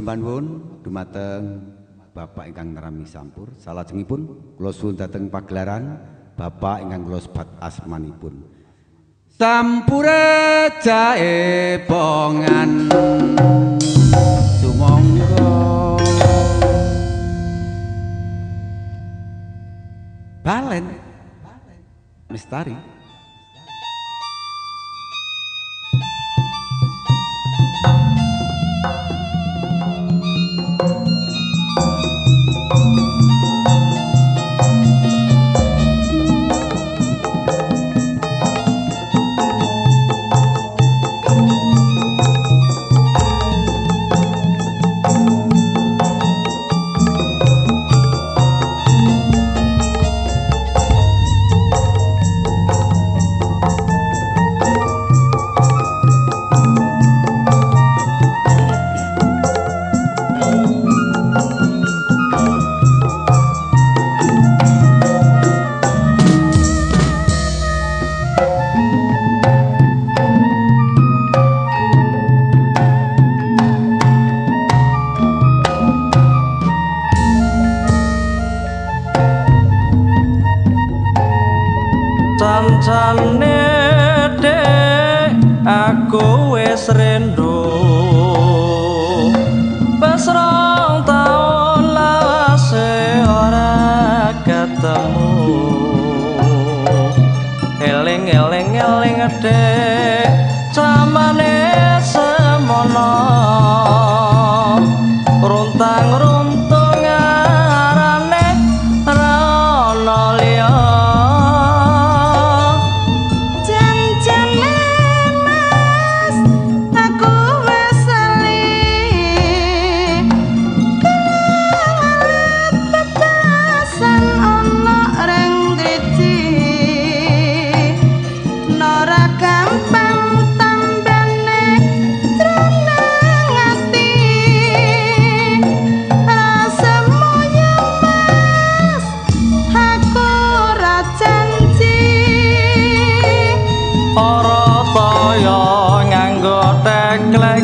Sembah nuwun dumateng Bapak ingkang nerami sampur. Salajengipun kula suwun dhateng pagelaran Bapak ingkang kula sebat asmanipun. Sampure jae bongan sumangga Balen Mestari. Cancane dek aku wis rendo pas rong taun lawase ora ketemu eling dek camane semono runtang-runtung arane ra ono liya.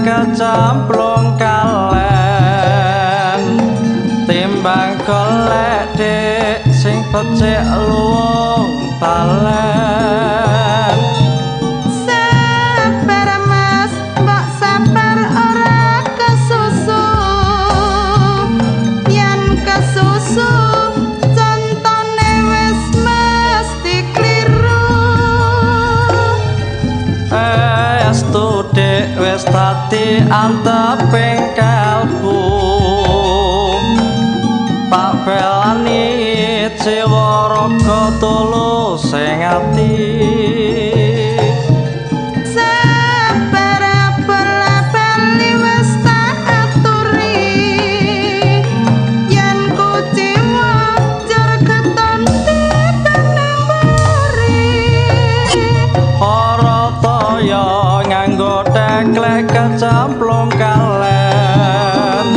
Kecamplung kalen timbang golek dik sing becik luwung balen. Sabar mas, mbok sabar ora kesusu. Yen kesusu contone wis mesti kliru. Estu dik wis dadi anteping kalbu Pak belani jiwa raga tulus sing ati. Sabar bola-bali wis tak aturi. Yen kuciwa jar keton dipeneng buri. Ora toya nganggo teklek kecamplung kalen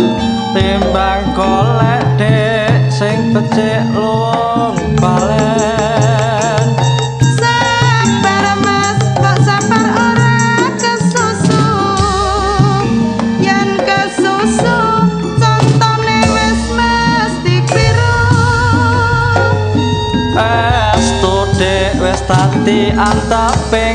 timbang golek dek sing becik luwung balen. Sabar mas, kok sabar ora kesusu. Yen kesusu contone wis mesti kliru. Estu dek wis dadi anteping